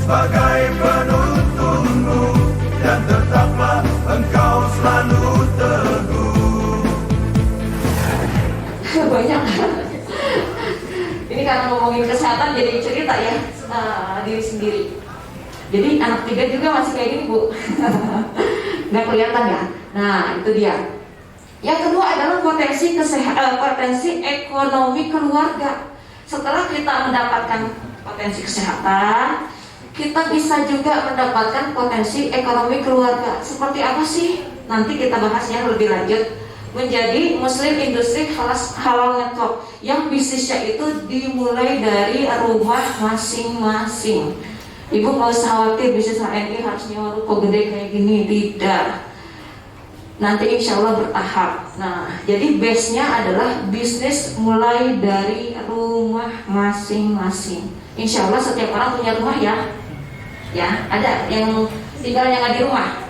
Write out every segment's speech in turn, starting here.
Sebagai penuntunmu, dan tetaplah engkau selalu teguh. Banyak. Ini karena ngomongin kesehatan jadi cerita ya, diri sendiri. Jadi anak 3 juga masih kayak gini, Bu. Nggak kelihatan ya. Nah, itu dia. Yang kedua adalah potensi ekonomi keluarga. Setelah kita mendapatkan potensi kesehatan, kita bisa juga mendapatkan potensi ekonomi keluarga. Seperti apa sih? Nanti kita bahasnya lebih lanjut. Menjadi Muslim Industry Halal Network yang bisnisnya itu dimulai dari rumah masing-masing. Ibu nggak usah khawatir bisnis HNI harus nyewa ruko gede kayak gini, tidak. Nanti insya Allah bertahap. Nah, jadi base-nya adalah bisnis mulai dari rumah masing-masing. Insya Allah setiap orang punya rumah ya. Ya, ada yang tinggalnya nggak di rumah.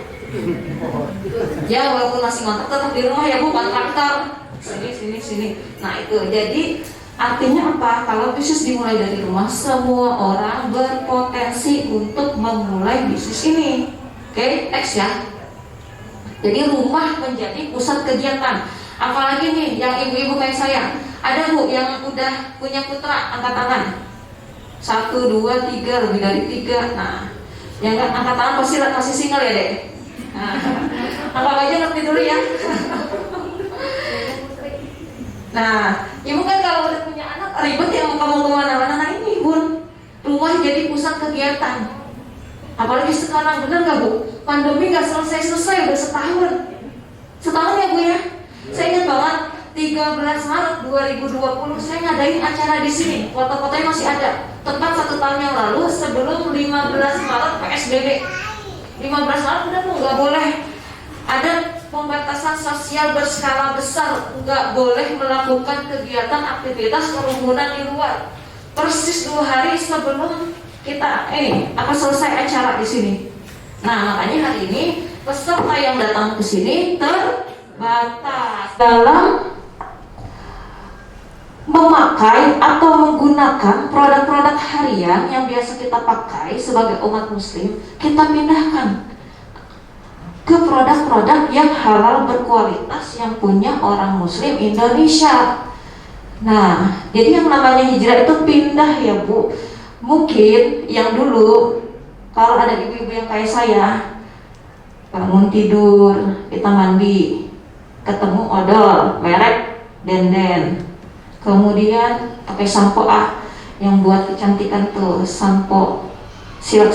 Ya, walaupun masih ngontrak tetap di rumah ya Bu, kontraktor. Sini. Nah itu, jadi artinya apa? Kalau bisnis dimulai dari rumah, semua orang berpotensi untuk memulai bisnis ini. Oke, next ya. Jadi rumah menjadi pusat kegiatan. Apalagi nih, yang ibu-ibu kayak saya, ada Bu yang udah punya putra, angkat tangan. 1, 2, 3, lebih dari 3. Nah, yang angkat tangan pasti masih single ya Dek. Nah, anggap aja ngerti dulu ya. Nah, ibu kan kalau udah punya anak ribet ya mau kamu kemana-mana. Nah ini Bun, rumah jadi pusat kegiatan. Apalagi sekarang, bener gak Bu? Pandemi gak selesai-selesai, udah setahun. Setahun ya Bu ya? Saya ingat banget 13 Maret 2020 saya ngadain acara di sini. Foto-fotonya masih ada. Tepat 1 tahun yang lalu sebelum 15 Maret PSBB. 15 Maret udah tuh nggak boleh ada pembatasan sosial berskala besar, nggak boleh melakukan kegiatan aktivitas kerumunan di luar. Persis 2 hari sebelum kita selesai acara di sini. Nah makanya hari ini peserta yang datang ke sini terbatas dalam memakai atau menggunakan produk-produk harian yang biasa kita pakai sebagai umat muslim, kita pindahkan ke produk-produk yang halal berkualitas yang punya orang muslim Indonesia. Nah, jadi yang namanya hijrah itu pindah ya Bu. Mungkin yang dulu kalau ada ibu-ibu yang kayak saya, bangun tidur, kita mandi, ketemu odol, merek Denden. Kemudian pakai sampo yang buat kecantikan tuh, sampo silk.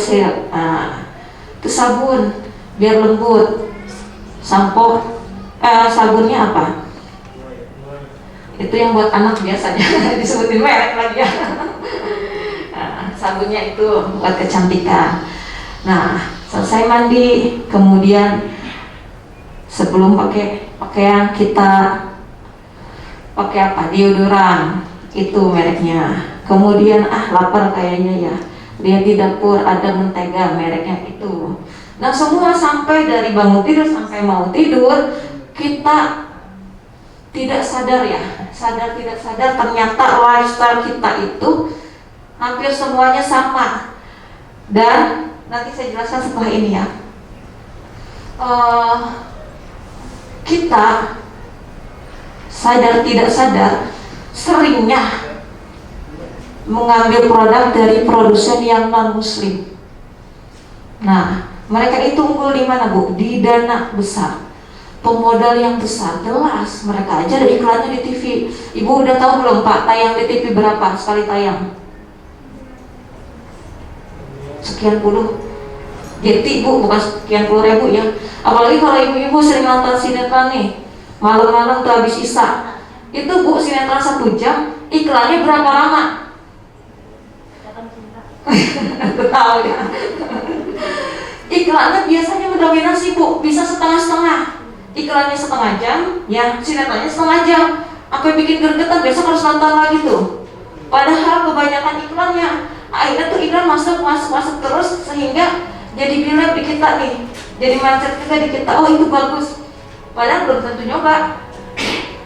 Nah, itu sabun biar lembut. Sabunnya apa? Itu yang buat anak biasanya disebutin merek lagi ya. Nah, sabunnya itu buat kecantikan. Nah, selesai mandi, kemudian sebelum pakai pakaian kita pakai apa? Deodoran, itu mereknya. Kemudian lapar kayaknya ya, lihat di dapur ada mentega, mereknya itu. Nah semua sampai dari bangun tidur sampai mau tidur kita tidak sadar ya, sadar tidak sadar ternyata lifestyle kita itu hampir semuanya sama. Dan nanti saya jelaskan setelah ini ya. Kita sadar tidak sadar seringnya mengambil produk dari produsen yang non muslim. Nah, mereka itu unggul di mana Bu? Di dana besar, pemodal yang besar. Jelas mereka aja ada iklannya di TV. Ibu udah tahu belum Pak, tayang di TV berapa sekali tayang? Sekian puluh. Jadi Bu, bukan sekian puluh ribu ya. Apalagi kalau ibu-ibu sering nonton sinetron nih, malam-malam tuh habis isya, itu Bu sinetron 1 jam, iklannya berapa lama? Tahu ya. Iklannya biasanya mendominasi Bu, bisa setengah-setengah. Iklannya setengah jam, ya sinetronnya setengah jam. Sampai bikin gergetan, besok harus nonton lagi tuh. Padahal kebanyakan iklannya, akhirnya tuh iklan masuk terus sehingga jadi relate di kita nih, jadi mindset kita di kita. Oh itu bagus, padahal belum tentu nyoba.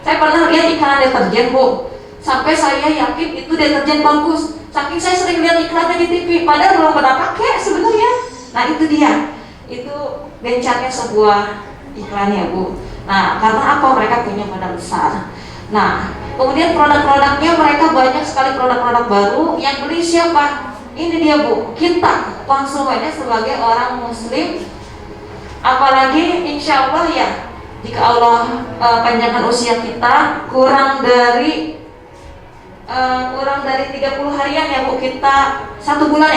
Saya pernah lihat iklan deterjen Bu, sampai saya yakin itu deterjen bagus, saking saya sering lihat iklannya di TV, padahal belum pernah pakai sebenarnya. Nah itu dia, itu gencarnya sebuah iklan ya Bu. Nah karena apa? Mereka punya modal besar. Nah kemudian produk-produknya, mereka banyak sekali produk-produk baru, yang beli siapa? Ini dia Bu, kita konsumennya sebagai orang muslim. Apalagi insya Allah ya, jika Allah panjangkan usia kita kurang dari 30 harian ya Bu, kita 1 bulan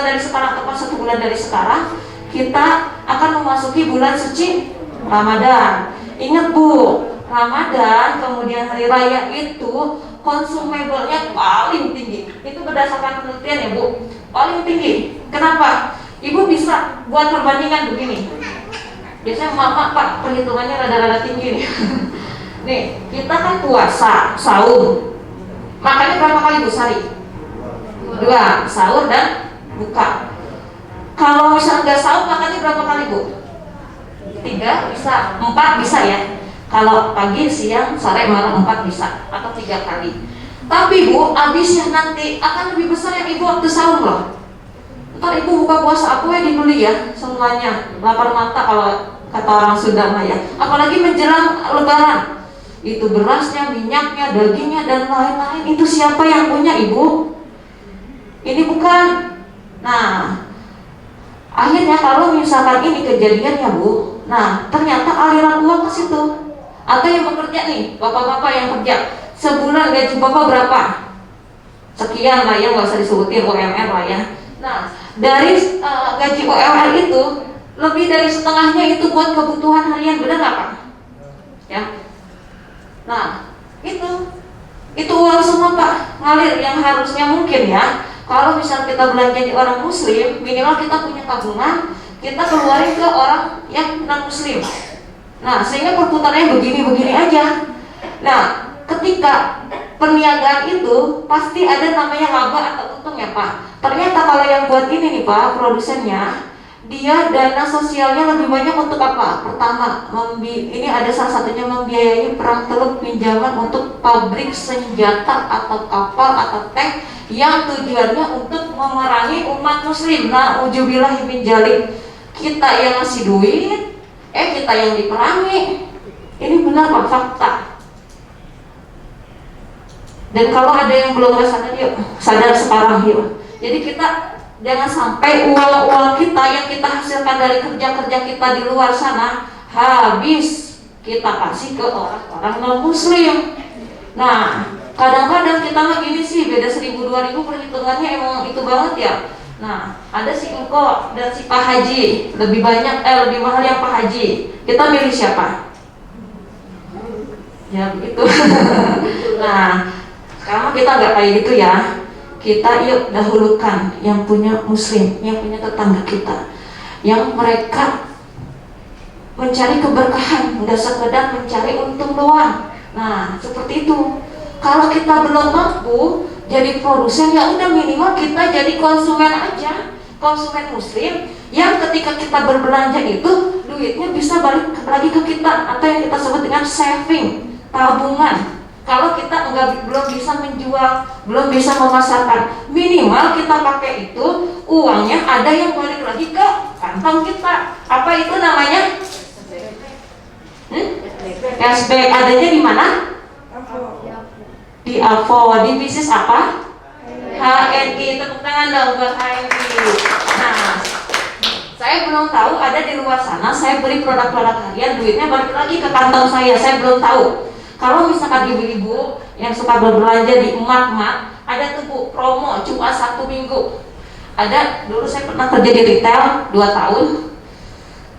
dari sekarang, tepat 1 bulan dari sekarang kita akan memasuki bulan suci Ramadan. Ingat Bu, Ramadan kemudian hari raya itu consumable-nya paling tinggi. Itu berdasarkan penelitian ya Bu, paling tinggi. Kenapa? Ibu bisa buat perbandingan begini. Biasanya mama Pak perhitungannya rada-rada tinggi nih. Nih, kita kan puasa, sahur. Makannya berapa kali Bu sehari? 2, sahur dan buka. Kalau misalnya nggak sahur, makannya berapa kali Bu? 3 bisa, 4 bisa ya. Kalau pagi, siang, sore, malam 4 bisa, atau 3 kali. Tapi Bu, habisnya nanti akan lebih besar yang Ibu waktu sahur loh. Ntar Ibu buka puasa, aku ya dibeli ya semuanya, lapar mata kalau kata orang Sunda mah ya. Apalagi menjelang Lebaran, itu berasnya, minyaknya, dagingnya dan lain-lain. Itu siapa yang punya Ibu? Ini bukan. Nah, akhirnya kalau misalkan ini kejadiannya Bu, nah ternyata aliran uang ke situ. Atau yang bekerja nih, bapak-bapak yang kerja, sebulan gaji bapak berapa? Sekian lah ya, nggak usah disebutin UMR lah ya. Nah, dari gaji UMR itu lebih dari setengahnya itu buat kebutuhan harian, benar nggak Pak? Ya. Nah, itu uang semua Pak ngalir, yang harusnya mungkin ya. Kalau misal kita belanja di orang Muslim, minimal kita punya tabungan, kita keluarin ke orang yang non Muslim. Nah, sehingga perputarannya begini-begini aja. Nah, ketika perniagaan itu pasti ada namanya laba atau untung ya Pak. Ternyata kalau yang buat ini nih Pak, produsennya, dia dana sosialnya lebih banyak untuk apa? Pertama, ini ada salah satunya membiayai perang teluk pinjaman untuk pabrik senjata atau kapal atau tank yang tujuannya untuk memerangi umat Muslim. Nah, ujubillahi min dzalik. Kita yang ngasih duit, kita yang diperangi. Ini benar Pak, fakta. Dan kalau ada yang belum sadar, yuk sadar sekarang yuk. Jadi kita jangan sampai uang-uang kita yang kita hasilkan dari kerja-kerja kita di luar sana habis kita kasih ke orang-orang non Muslim. Nah, kadang-kadang kita mah gini sih, beda 1000-2000 perhitungannya emang itu banget ya. Nah, ada si Engko dan si Pak Haji, lebih mahal yang Pak Haji. Kita milih siapa? Ya begitu. Nah, sekarang kita nggak kayak gitu ya. Kita yuk dahulukan yang punya Muslim, yang punya tetangga kita, yang mereka mencari keberkahan, nggak sekedar mencari untung doang. Nah, seperti itu. Kalau kita belum mampu jadi produsen, ya udah minimal kita jadi konsumen aja, konsumen Muslim yang ketika kita berbelanja itu duitnya bisa balik lagi ke kita, atau yang kita sebut dengan saving, tabungan. Kalau kita belum bisa menjual, belum bisa memasarkan, minimal kita pakai itu uangnya ada yang balik lagi ke kantong kita. Apa itu namanya? Cashback. Adanya di mana? Di AVO. Di bisnis apa? HNI. Tepuk tangan dong buat HNI. Nah, saya belum tahu ada di luar sana saya beli produk-produk harian, duitnya balik lagi ke kantong saya belum tahu. Kalau misalkan ibu-ibu yang suka berbelanja di emak-emak, ada tuh Bu, promo cuma 1 minggu. Ada, dulu saya pernah kerja di retail 2 tahun,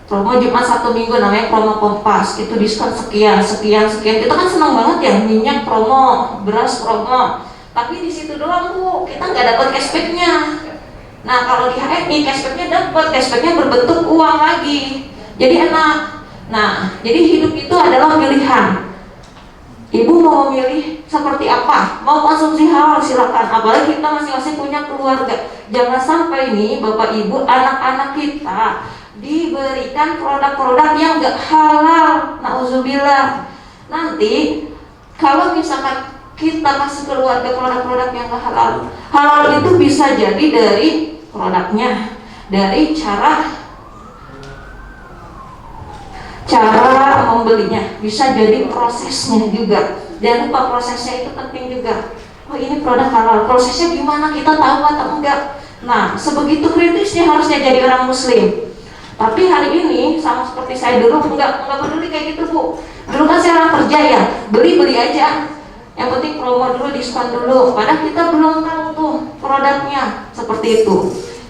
promo cuma 1 minggu, namanya promo Kompas. Itu diskon sekian. Kita kan senang banget ya, minyak promo, beras promo. Tapi di situ doang Bu, kita nggak dapat cashbacknya. Nah kalau di HNI cashbacknya dapat, cashbacknya berbentuk uang lagi. Jadi enak. Nah, jadi hidup itu adalah pilihan. Ibu mau memilih seperti apa? Mau konsumsi halal silakan. Apalagi kita masing-masing punya keluarga. Jangan sampai nih Bapak Ibu, anak-anak kita diberikan produk-produk yang gak halal. Nauzubillah. Nanti kalau misalkan kita kasih keluarga produk-produk yang gak halal, halal itu bisa jadi dari produknya, dari cara membelinya, bisa jadi prosesnya juga. Jangan lupa prosesnya itu penting juga. Oh, ini produk halal, prosesnya gimana, kita tahu atau enggak. Nah, sebegitu kritisnya harusnya jadi orang muslim. Tapi hari ini sama seperti saya dulu, enggak peduli kayak gitu, Bu. Dulu kan saya orang kerja ya, beli aja. Yang penting promo dulu, diskon dulu. Padahal kita belum tahu tuh produknya seperti itu.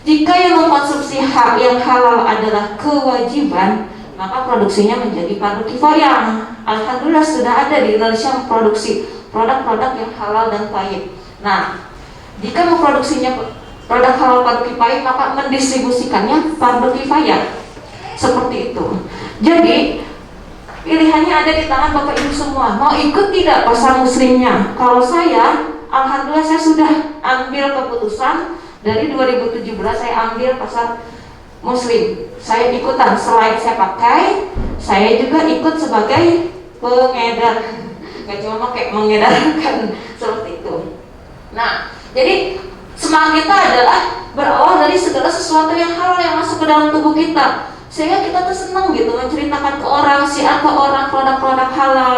Jika yang mengkonsumsi hak yang halal adalah kewajiban, maka produksinya menjadi fardu kifayah. Alhamdulillah sudah ada di Indonesia memproduksi produk-produk yang halal dan baik. Nah, jika memproduksinya produk halal fardu kifayah, maka mendistribusikannya fardu kifayah. Seperti itu. Jadi pilihannya ada di tangan Bapak Ibu semua. Mau ikut tidak pasar muslimnya? Kalau saya, alhamdulillah saya sudah ambil keputusan dari 2017 saya ambil pasar muslim. Saya ikutan, selain saya pakai, saya juga ikut sebagai pengedar. Gak cuma pakai, mengedarkan seperti itu. Nah, jadi semangat kita adalah berawal dari segala sesuatu yang halal yang masuk ke dalam tubuh kita, sehingga kita tuh senang gitu menceritakan ke orang, siar ke orang produk-produk halal.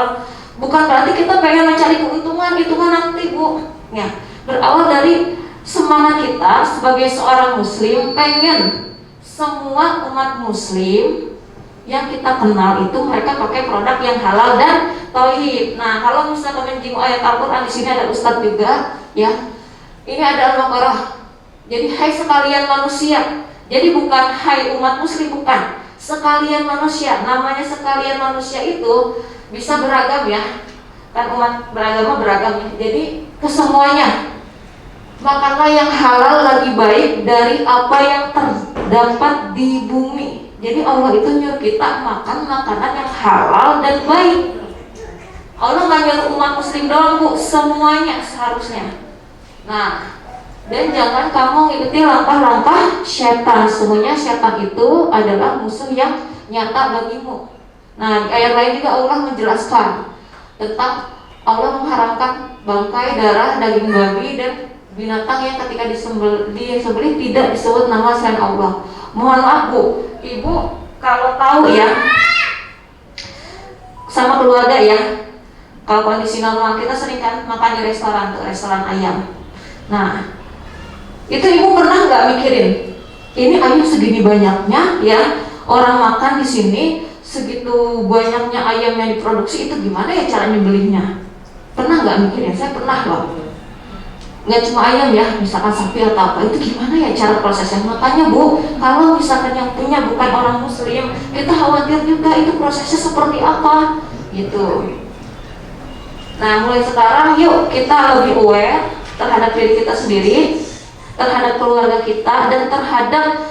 Bukan berarti kita pengen mencari keuntungan, itu kan nanti, Bu. Ya, berawal dari semangat kita sebagai seorang muslim, pengen semua umat muslim yang kita kenal itu mereka pakai produk yang halal dan tauhid. Nah, kalau misalnya menyinggung ayat Al-Qur'an, di sini ada Ustadz juga, ya. Ini ada Al-Baqarah. Jadi hai sekalian manusia. Jadi bukan hai umat muslim, bukan. Sekalian manusia. Namanya sekalian manusia itu bisa beragam ya. Kan umat beragama beragam ya. Jadi kesemuanya. Makanlah yang halal lagi baik dari apa yang terdapat di bumi. Jadi Allah itu nyuruh kita makan makanan yang halal dan baik. Allah nggak nyuruh umat muslim doang, Bu, semuanya seharusnya. Nah, dan jangan kamu ngikuti langkah-langkah syaitan. Sesungguhnya syaitan itu adalah musuh yang nyata bagimu. Nah, di ayat lain juga Allah menjelaskan tentang Allah mengharamkan bangkai, darah, daging babi dan binatang yang ketika disembelih tidak disebut nama selain Allah. Mohon maaf, Bu, Ibu kalau tahu ya sama keluarga ya, kalau kondisi normal kita sering kan makan di restoran, tuh restoran ayam. Nah, itu Ibu pernah nggak mikirin ini ayam segini banyaknya ya, orang makan di sini segitu banyaknya ayam yang diproduksi, itu gimana ya cara nyembelihnya? Pernah nggak mikirin? Saya pernah loh. Nggak cuma ayam ya, misalkan sapi atau apa, itu gimana ya cara prosesnya? Makanya, Bu, kalau misalkan yang punya bukan orang muslim, kita khawatir juga itu prosesnya seperti apa gitu. Nah, mulai sekarang yuk kita lebih aware terhadap diri kita sendiri, terhadap keluarga kita, dan terhadap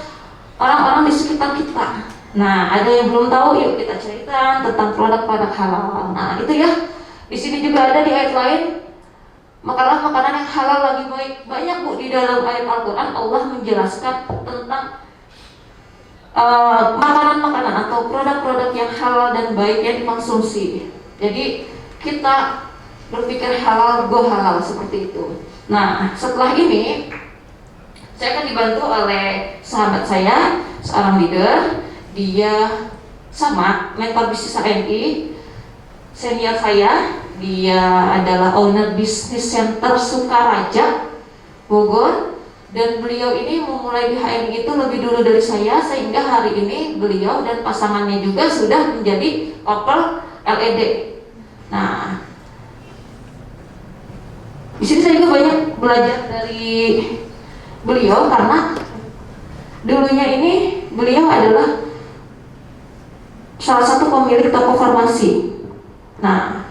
orang-orang di sekitar kita. Nah, ada yang belum tahu, yuk kita cerita tentang produk-produk halal. Nah, itu ya. Di sini juga ada di ayat lain, makanlah makanan yang halal lagi baik. Banyak, Bu, di dalam ayat Al-Quran Allah menjelaskan tentang makanan-makanan atau produk-produk yang halal dan baik yang dikonsumsi. Jadi kita berpikir halal, go halal, seperti itu. Nah, setelah ini saya akan dibantu oleh sahabat saya, seorang leader. Dia sama mentor bisnis AMI, senior saya. Dia adalah owner bisnis center Sukaraja, Bogor. Dan beliau ini memulai di HMI itu lebih dulu dari saya, sehingga hari ini beliau dan pasangannya juga sudah menjadi couple LED. Nah, di sini saya juga banyak belajar dari beliau, karena dulunya ini beliau adalah salah satu pemilik toko farmasi. Nah,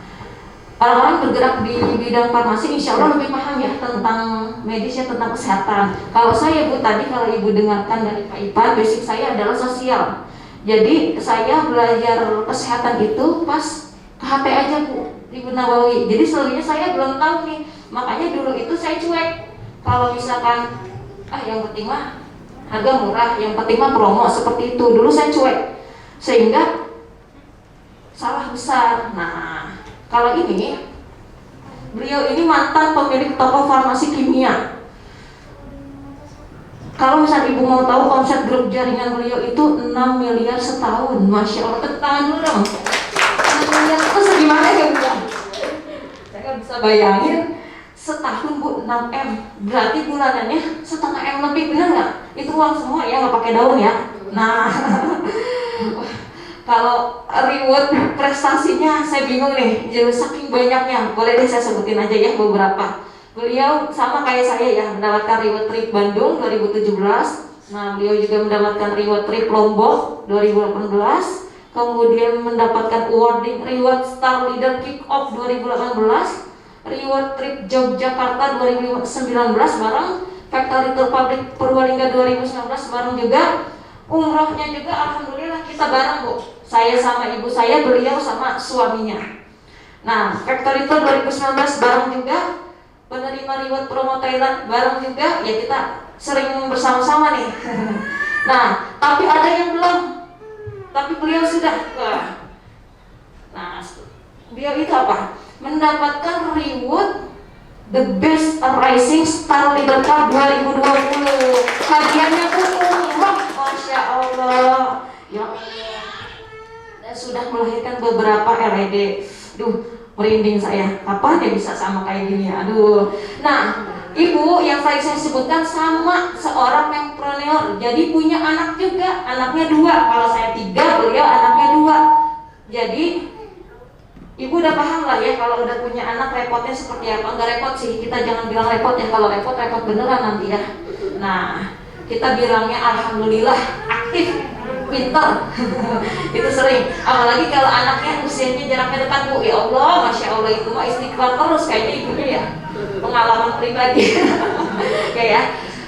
orang-orang bergerak di bidang farmasi insya Allah lebih paham ya tentang medis ya, tentang kesehatan. Kalau saya, Bu, tadi kalau Ibu dengarkan dari Pak Ipan, basic saya adalah sosial. Jadi saya belajar kesehatan itu pas KHT aja, Bu, di Nawawi. Jadi seluruhnya saya belum tahu nih. Makanya dulu itu saya cuek. Kalau misalkan yang penting mah harga murah, yang penting mah promo, seperti itu. Dulu saya cuek, sehingga salah besar. Nah, kalau ini, beliau ini mantan pemilik toko farmasi kimia. Kalau misalnya ibu mau tahu omset grup jaringan beliau itu 6 miliar setahun. Masya Allah, tepuk tangan dulu dong. 6 miliar itu segimana ya Bu? Saya nggak bisa bayangin, setahun Bu 6 M, berarti bulanannya setengah M lebih, benar nggak? Itu uang semua ya, nggak pakai daun ya. Nah, kalau reward prestasinya saya bingung nih, jadi saking banyaknya. Boleh deh saya sebutin aja ya beberapa. Beliau sama kayak saya ya, mendapatkan reward trip Bandung 2017. Nah, beliau juga mendapatkan reward trip Lombok 2018. Kemudian mendapatkan awarding reward Star Leader Kick Off 2018, reward trip Yogyakarta 2019 bareng, Factory Tour Public Purbalingga 2019 bareng juga. Umrohnya juga alhamdulillah kita bareng Bu. Saya sama ibu saya, beliau sama suaminya. Nah, Factory Tour 2019 bareng juga. Penerima reward promo Thailand bareng juga, ya kita sering bersama-sama nih. Nah, tapi ada yang belum. Tapi beliau sudah. Nah, beliau itu apa? Mendapatkan reward The Best Rising Star Leader Cup 2020. Hadiahnya pun umroh, Masya Allah. Ya, dan sudah melahirkan beberapa LED. Duh, merinding saya, kapan dia bisa sama kayak gini ya, aduh. Nah, ibu yang tadi saya sebutkan sama seorang entrepreneur, jadi punya anak juga, anaknya 2, kalau saya 3, beliau anaknya 2. Jadi ibu udah paham lah ya, kalau udah punya anak repotnya seperti apa. Enggak repot sih, kita jangan bilang repot ya, kalau repot, repot beneran nanti ya. Nah, kita bilangnya alhamdulillah aktif, pintar. Itu sering, apalagi kalau anaknya usianya jaraknya dekat Bu, ya Allah, Masya Allah, itu mah istighfar terus kayaknya ibunya ya, pengalaman pribadi. Kayak ya,